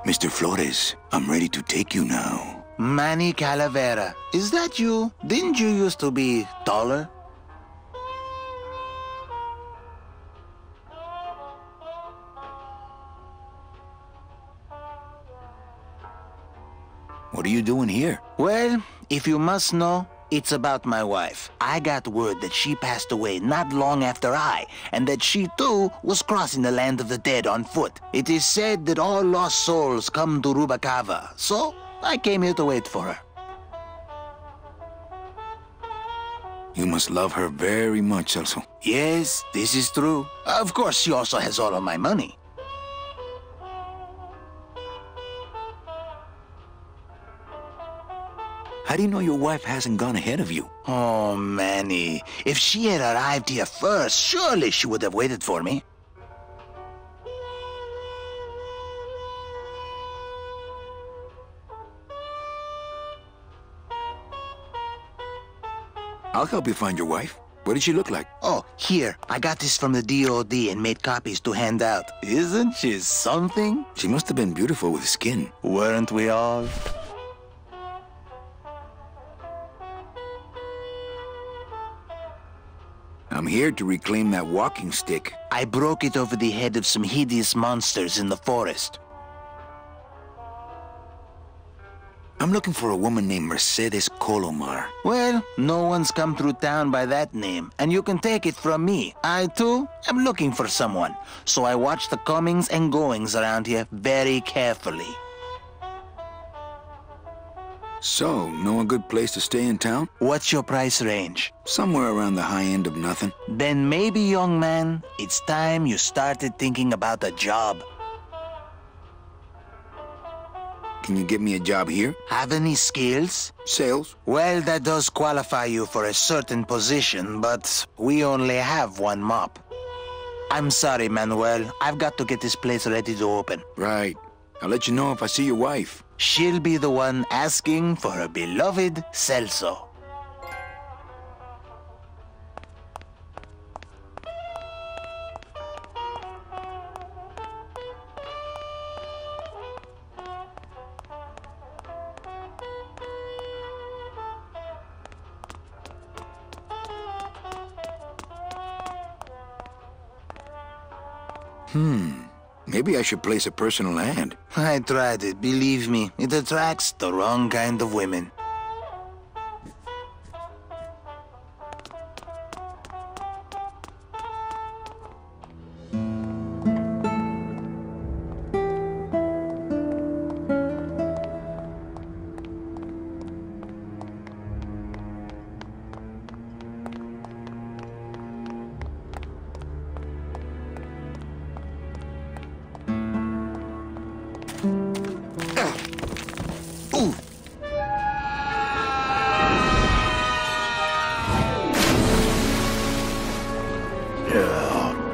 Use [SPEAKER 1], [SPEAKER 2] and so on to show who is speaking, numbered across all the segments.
[SPEAKER 1] Mr. Flores, I'm ready to take you now.
[SPEAKER 2] Manny Calavera, is that you? Didn't you used to be taller?
[SPEAKER 1] What are you doing here?
[SPEAKER 2] Well, if you must know, it's about my wife. I got word that she passed away not long after I, and that she too was crossing the land of the dead on foot. It is said that all lost souls come to Rubacava, so I came here to wait for her.
[SPEAKER 1] You must love her very much, Celso.
[SPEAKER 2] Yes, this is true. Of course, she also has all of my money.
[SPEAKER 1] How do you know your wife hasn't gone ahead of you?
[SPEAKER 2] Oh, Manny, if she had arrived here first, surely she would have waited for me.
[SPEAKER 1] I'll help you find your wife. What did she look like?
[SPEAKER 2] Oh, here, I got this from the DOD and made copies to hand out. Isn't she something?
[SPEAKER 1] She must have been beautiful with skin.
[SPEAKER 2] Weren't we all?
[SPEAKER 1] I'm here to reclaim that walking stick.
[SPEAKER 2] I broke it over the head of some hideous monsters in the forest.
[SPEAKER 1] I'm looking for a woman named Mercedes Colomar.
[SPEAKER 2] Well, no one's come through town by that name, and you can take it from me. I, too, am looking for someone, so I watch the comings and goings around here very carefully.
[SPEAKER 1] So, know a good place to stay in town?
[SPEAKER 2] What's your price range?
[SPEAKER 1] Somewhere around the high end of nothing.
[SPEAKER 2] Then maybe, young man, it's time you started thinking about a job.
[SPEAKER 1] Can you get me a job here?
[SPEAKER 2] Have any skills?
[SPEAKER 1] Sales?
[SPEAKER 2] Well, that does qualify you for a certain position, but we only have one mop. I'm sorry, Manuel. I've got to get this place ready to open.
[SPEAKER 1] Right. I'll let you know if I see your wife.
[SPEAKER 2] She'll be the one asking for her beloved Celso.
[SPEAKER 1] Maybe I should place a personal ad.
[SPEAKER 2] I tried it, believe me. It attracts the wrong kind of women.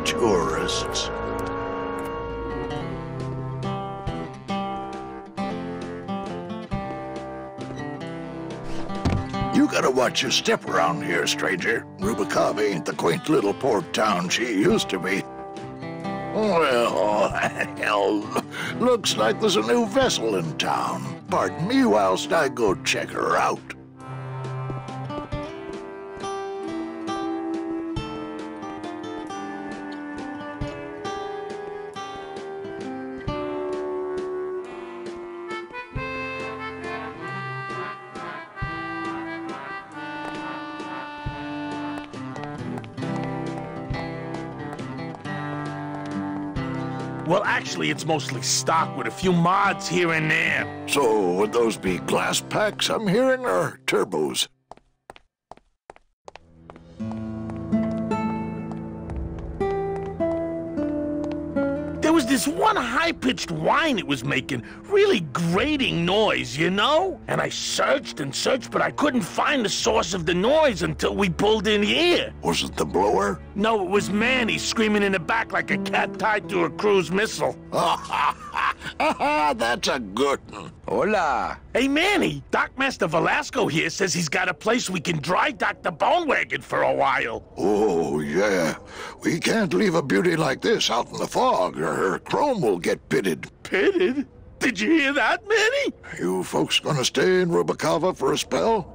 [SPEAKER 3] Tourists. You gotta watch your step around here, stranger. Rubacava ain't the quaint little port town she used to be. Well, hell, looks like there's a new vessel in town. Pardon me whilst I go check her out.
[SPEAKER 4] Well, actually, it's mostly stock with a few mods here and there.
[SPEAKER 3] So, would those be glass packs I'm hearing, or turbos?
[SPEAKER 4] There was this one high-pitched whine it was making, really grating noise, you know? And I searched and searched, but I couldn't find the source of the noise until we pulled in here.
[SPEAKER 3] Was it the blower?
[SPEAKER 4] No, it was Manny screaming in the back like a cat tied to a cruise missile.
[SPEAKER 3] That's a good one.
[SPEAKER 1] Hola.
[SPEAKER 4] Hey, Manny, Dockmaster Velasco here says he's got a place we can dry dock the bone wagon for a while.
[SPEAKER 3] Oh, yeah. We can't leave a beauty like this out in the fog, or her chrome will get pitted.
[SPEAKER 4] Pitted? Did you hear that, Manny?
[SPEAKER 3] You folks gonna stay in Rubacava for a spell?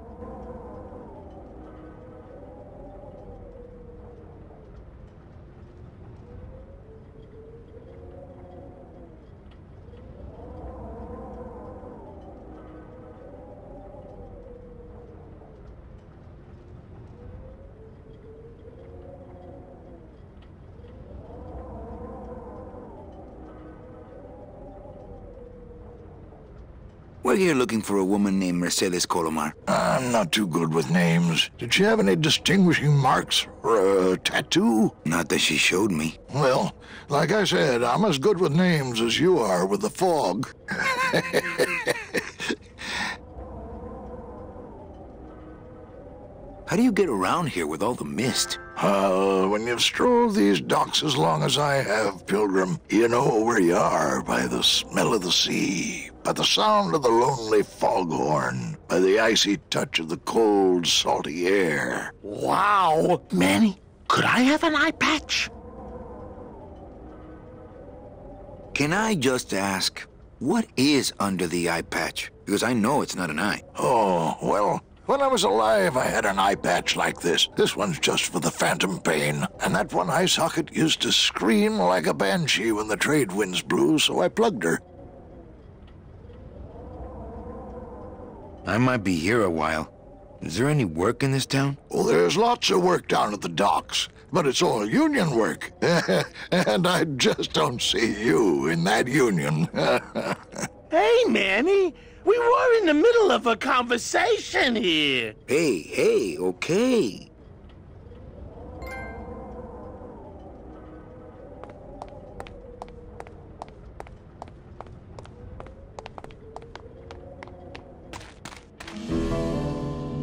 [SPEAKER 1] We're here looking for a woman named Mercedes Colomar.
[SPEAKER 3] I'm not too good with names. Did she have any distinguishing marks or a tattoo?
[SPEAKER 1] Not that she showed me.
[SPEAKER 3] Well, like I said, I'm as good with names as you are with the fog.
[SPEAKER 1] How do you get around here with all the mist?
[SPEAKER 3] When you've strolled these docks as long as I have, Pilgrim, you know where you are by the smell of the sea, by the sound of the lonely foghorn, by the icy touch of the cold, salty air.
[SPEAKER 4] Wow. Manny, could I have an eye patch?
[SPEAKER 1] Can I just ask, what is under the eye patch? Because I know it's not an eye.
[SPEAKER 3] Oh, well, when I was alive, I had an eye patch like this. This one's just for the phantom pain. And that one eye socket used to scream like a banshee when the trade winds blew, so I plugged her.
[SPEAKER 1] I might be here a while. Is there any work in this town?
[SPEAKER 3] Well, there's lots of work down at the docks, but it's all union work. And I just don't see you in that union.
[SPEAKER 4] Hey, Manny. We were in the middle of a conversation here.
[SPEAKER 1] Hey, okay.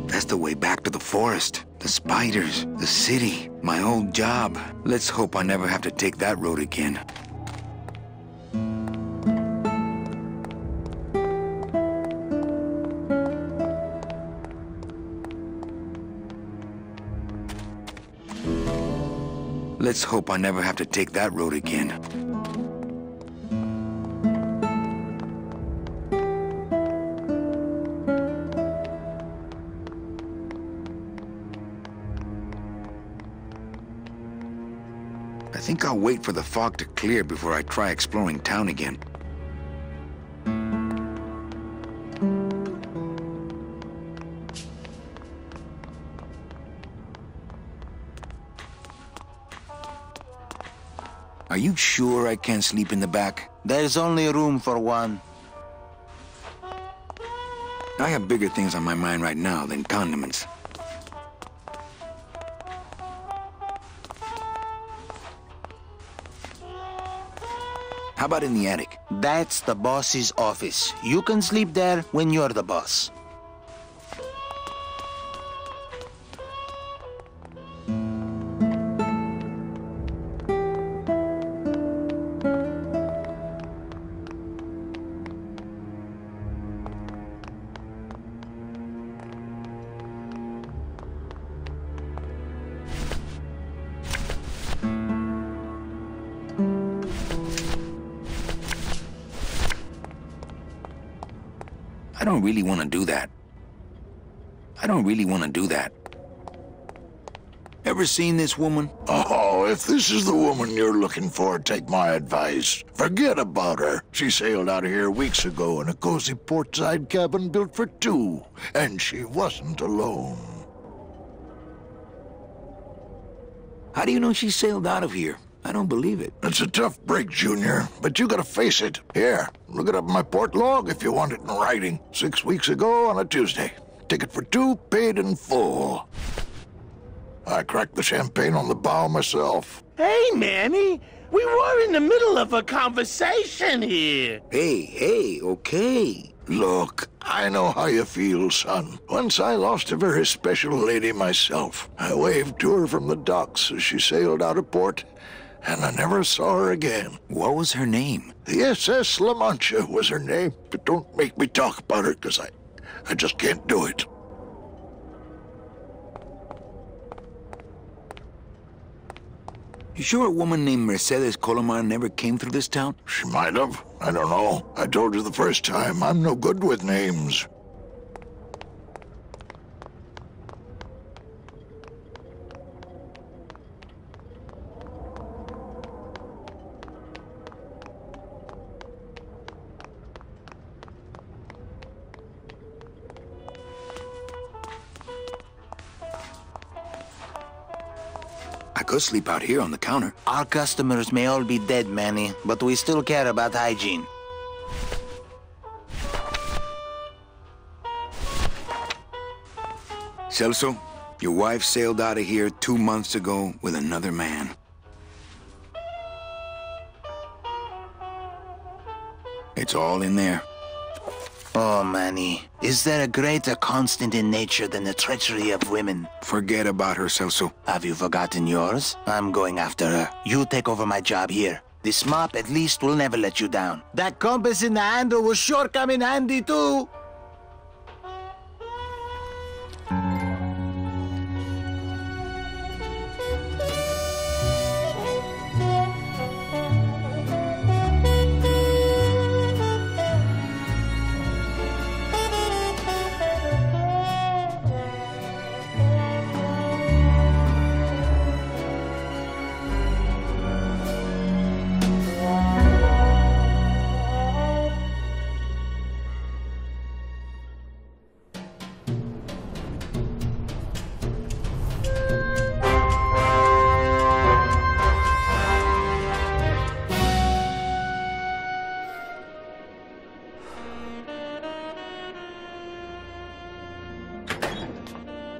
[SPEAKER 1] That's the way back to the forest. The spiders, the city, my old job. Let's hope I never have to take that road again. Let's hope I never have to take that road again. I think I'll wait for the fog to clear before I try exploring town again. Are you sure I can't sleep in the back?
[SPEAKER 2] There's only room for one.
[SPEAKER 1] I have bigger things on my mind right now than condiments. How about in the attic?
[SPEAKER 2] That's the boss's office. You can sleep there when you're the boss.
[SPEAKER 1] I don't really want to do that. Ever seen this woman?
[SPEAKER 3] Oh, if this is the woman you're looking for, take my advice. Forget about her. She sailed out of here weeks ago in a cozy portside cabin built for two, and she wasn't alone.
[SPEAKER 1] How do you know she sailed out of here? I don't believe it.
[SPEAKER 3] It's a tough break, Junior, but you gotta face it. Here, look it up in my port log if you want it in writing. 6 weeks ago on a Tuesday. Ticket for two, paid in full. I cracked the champagne on the bow myself.
[SPEAKER 4] Hey, Manny. We were in the middle of a conversation here.
[SPEAKER 1] Hey, okay.
[SPEAKER 3] Look, I know how you feel, son. Once I lost a very special lady myself. I waved to her from the docks as she sailed out of port, and I never saw her again.
[SPEAKER 1] What was her name?
[SPEAKER 3] The SS La Mancha was her name, but don't make me talk about her, because I just can't do it.
[SPEAKER 1] You sure a woman named Mercedes Colomar never came through this town?
[SPEAKER 3] She might have. I don't know. I told you the first time, I'm no good with names.
[SPEAKER 1] I could sleep out here on the counter.
[SPEAKER 2] Our customers may all be dead, Manny, but we still care about hygiene.
[SPEAKER 1] Celso, your wife sailed out of here 2 months ago with another man. It's all in there.
[SPEAKER 2] Oh, Manny, is there a greater constant in nature than the treachery of women?
[SPEAKER 1] Forget about her, Celso.
[SPEAKER 2] Have you forgotten yours? I'm going after her. You take over my job here. This mop at least will never let you down. That compass in the handle will sure come in handy too.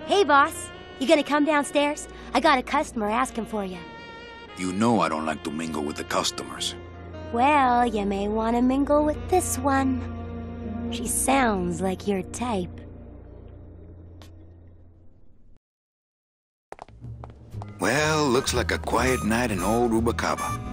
[SPEAKER 5] Hey, boss. You gonna come downstairs? I got a customer asking for you.
[SPEAKER 1] You know I don't like to mingle with the customers.
[SPEAKER 5] Well, you may want to mingle with this one. She sounds like your type.
[SPEAKER 1] Well, looks like a quiet night in old Rubacaba.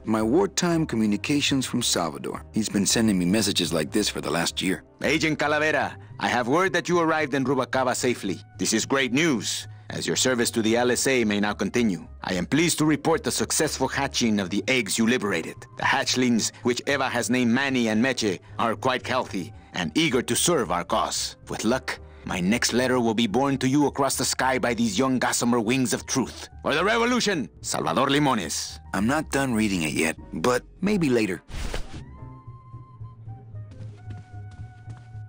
[SPEAKER 1] My wartime communications from Salvador. He's been sending me messages like this for the last year.
[SPEAKER 6] Agent Calavera, I have word that you arrived in Rubacaba safely. This is great news, as your service to the LSA may now continue. I am pleased to report the successful hatching of the eggs you liberated. The hatchlings, which Eva has named Manny and Meche, are quite healthy and eager to serve our cause. With luck, my next letter will be borne to you across the sky by these young gossamer wings of truth. For the revolution, Salvador Limones.
[SPEAKER 1] I'm not done reading it yet, but maybe later.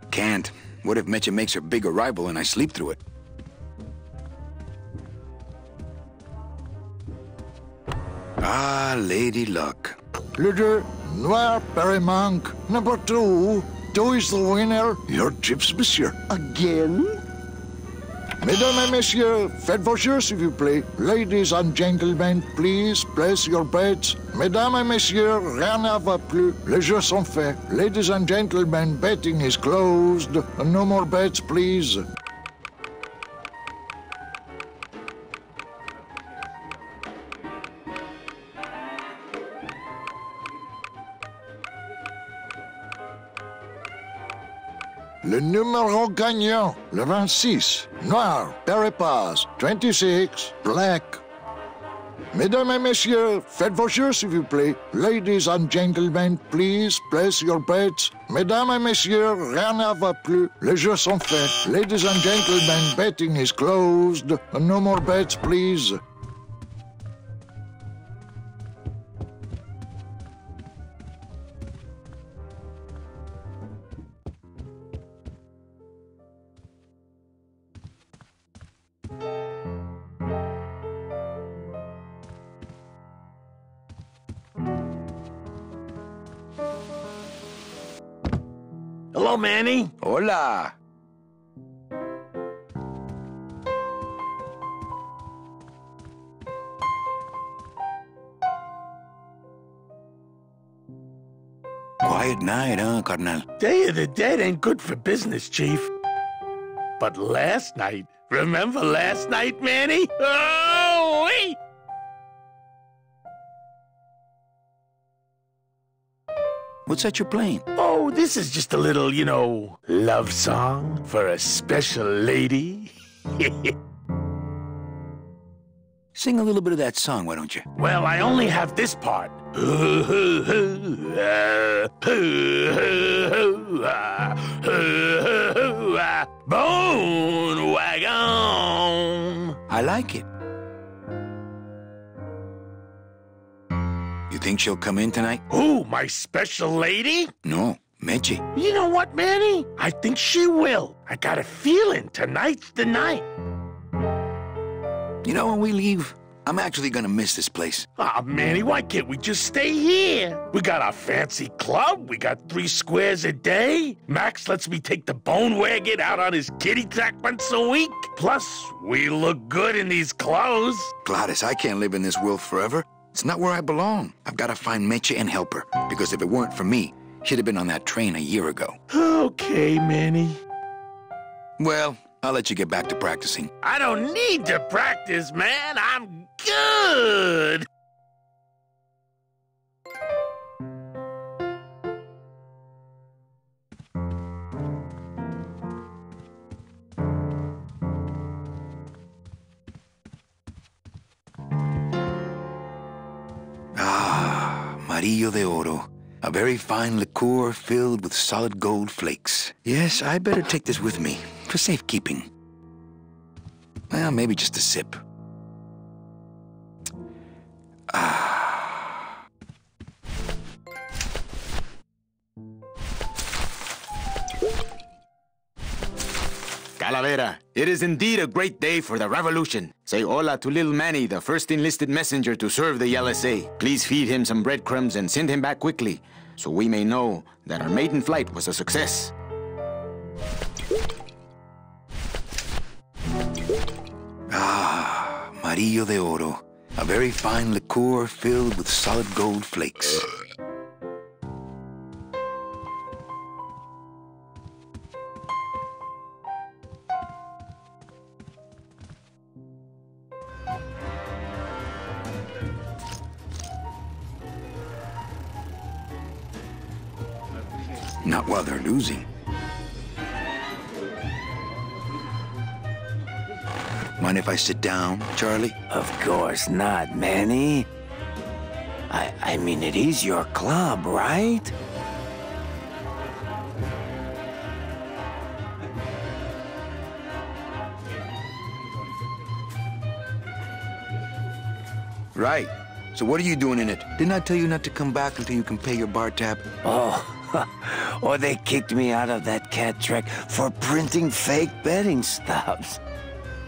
[SPEAKER 1] Can't. What if Meche makes her big arrival and I sleep through it? Ah, Lady Luck.
[SPEAKER 3] Leader, Noir Perimanque, number 2. 2 is the winner. Your chips, monsieur.
[SPEAKER 7] Again?
[SPEAKER 3] Mesdames et messieurs, faites vos jeux, s'il vous plaît. Ladies and gentlemen, please place your bets. Mesdames et messieurs, rien ne va plus. Les jeux sont faits. Ladies and gentlemen, betting is closed. No more bets, please. Le numéro gagnant, le 26, noir, Perepaz, 26, black. Mesdames et messieurs, faites vos jeux, s'il vous plaît. Ladies and gentlemen, please place your bets. Mesdames et messieurs, rien ne va plus. Les jeux sont faits. Ladies and gentlemen, betting is closed. No more bets, please.
[SPEAKER 4] Hello, Manny.
[SPEAKER 1] Hola. quiet night, huh, carnal?
[SPEAKER 4] Day of the Dead ain't good for business, Chief. But last night, remember last night, Manny? Oh, wait!
[SPEAKER 1] What's that you're playing?
[SPEAKER 4] Oh, this is just a little, love song for a special lady.
[SPEAKER 1] Sing a little bit of that song, why don't you?
[SPEAKER 4] Well, I only have this part. Bone wagon.
[SPEAKER 1] I like it. You think she'll come in tonight?
[SPEAKER 4] Who, my special lady?
[SPEAKER 1] No, Meche.
[SPEAKER 4] You know what, Manny? I think she will. I got a feeling tonight's the night.
[SPEAKER 1] You know, when we leave, I'm actually gonna miss this place.
[SPEAKER 4] Aw, Manny, why can't we just stay here? We got our fancy club. We got 3 squares a day. Max lets me take the bone wagon out on his kitty track once a week. Plus, we look good in these clothes.
[SPEAKER 1] Gladys, I can't live in this world forever. It's not where I belong. I've got to find Meche and help her. Because if it weren't for me, she'd have been on that train a year ago.
[SPEAKER 4] Okay, Manny.
[SPEAKER 1] Well, I'll let you get back to practicing.
[SPEAKER 4] I don't need to practice, man. I'm good.
[SPEAKER 1] Amarillo de Oro. A very fine liqueur filled with solid gold flakes. Yes, I better take this with me for safekeeping. Well, maybe just a sip.
[SPEAKER 6] Calavera, it is indeed a great day for the revolution. Say hola to little Manny, the first enlisted messenger to serve the LSA. Please feed him some breadcrumbs and send him back quickly, so we may know that our maiden flight was a success.
[SPEAKER 1] Amarillo de Oro. A very fine liqueur filled with solid gold flakes. Not while they're losing. Mind if I sit down, Charlie?
[SPEAKER 7] Of course not, Manny. I mean, it is your club, right?
[SPEAKER 1] Right. So what are you doing in it? Didn't I tell you not to come back until you can pay your bar tab?
[SPEAKER 7] Oh, or they kicked me out of that cat track for printing fake betting stubs.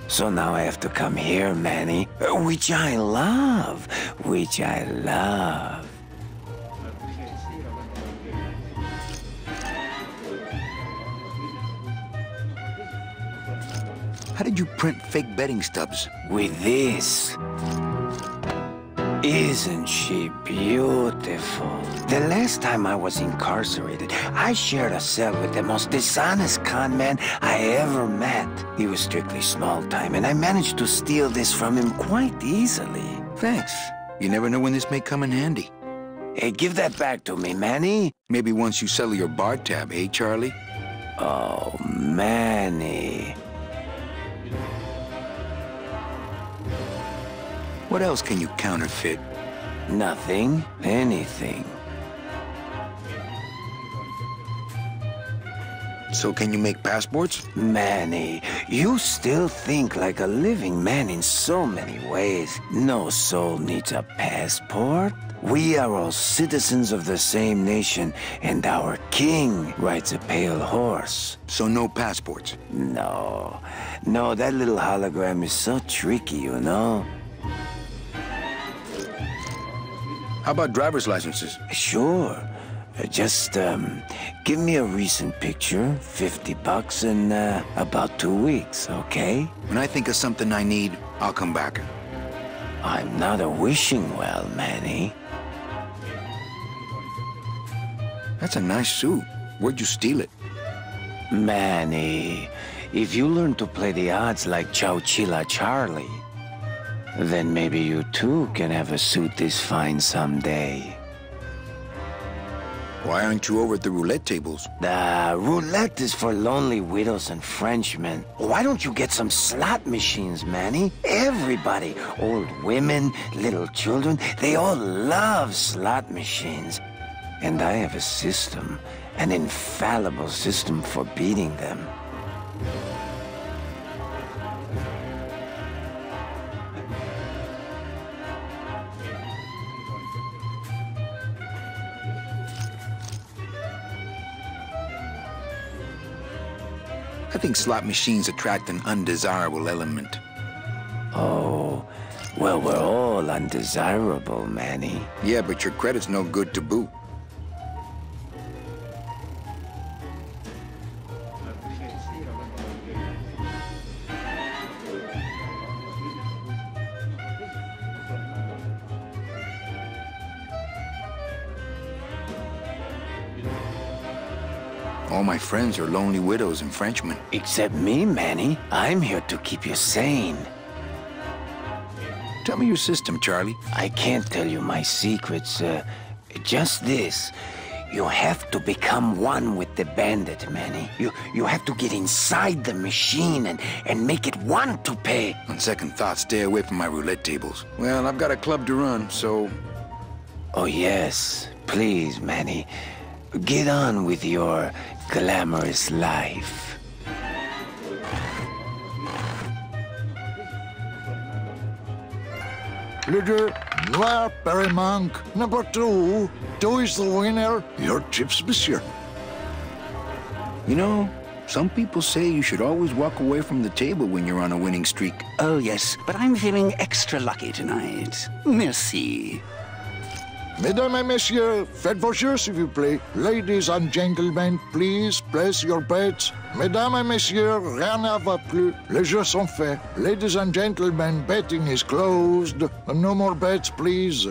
[SPEAKER 7] So now I have to come here, Manny, which I love, which I love.
[SPEAKER 1] How did you print fake betting stubs?
[SPEAKER 7] With this. Isn't she beautiful? The last time I was incarcerated, I shared a cell with the most dishonest con man I ever met. He was strictly small time, and I managed to steal this from him quite easily.
[SPEAKER 1] Thanks. You never know when this may come in handy.
[SPEAKER 7] Hey, give that back to me, Manny.
[SPEAKER 1] Maybe once you settle your bar tab, eh, Charlie?
[SPEAKER 7] Oh, Manny.
[SPEAKER 1] What else can you counterfeit?
[SPEAKER 7] Nothing. Anything.
[SPEAKER 1] So can you make passports?
[SPEAKER 7] Manny, you still think like a living man in so many ways. No soul needs a passport. We are all citizens of the same nation, and our king rides a pale horse.
[SPEAKER 1] So no passports?
[SPEAKER 7] No, that little hologram is so tricky, you know?
[SPEAKER 1] How about driver's licenses?
[SPEAKER 7] Sure. Just, give me a recent picture, $50 in, about 2 weeks, okay?
[SPEAKER 1] When I think of something I need, I'll come back.
[SPEAKER 7] I'm not a wishing well, Manny.
[SPEAKER 1] That's a nice suit. Where'd you steal it?
[SPEAKER 7] Manny, if you learn to play the odds like Chowchilla Charlie, then maybe you too can have a suit this fine someday.
[SPEAKER 1] Why aren't you over at the roulette tables?
[SPEAKER 7] The roulette is for lonely widows and Frenchmen. Why don't you get some slot machines, Manny? Everybody, old women, little children, they all love slot machines. And I have a system, an infallible system for beating them.
[SPEAKER 1] I think slot machines attract an undesirable element.
[SPEAKER 7] Oh, well, we're all undesirable, Manny.
[SPEAKER 1] Yeah, but your credit's no good to boot. All my friends are lonely widows and Frenchmen.
[SPEAKER 7] Except me, Manny. I'm here to keep you sane.
[SPEAKER 1] Tell me your system, Charlie.
[SPEAKER 7] I can't tell you my secrets. Just this. You have to become one with the bandit, Manny. You have to get inside the machine and make it want to pay.
[SPEAKER 1] On second thought, stay away from my roulette tables. Well, I've got a club to run, so...
[SPEAKER 7] Oh, yes. Please, Manny. Get on with your glamorous life.
[SPEAKER 3] Leader, Noir Perimanque, number 2. 2 is the winner. Your chips, monsieur.
[SPEAKER 1] You know, some people say you should always walk away from the table when you're on a winning streak.
[SPEAKER 8] Oh, yes, but I'm feeling extra lucky tonight. Merci.
[SPEAKER 3] Mesdames et messieurs, faites vos jeux, s'il vous plaît. Ladies and gentlemen, please place your bets. Mesdames et messieurs, rien ne va plus. Les jeux sont faits. Ladies and gentlemen, betting is closed. No more bets, please.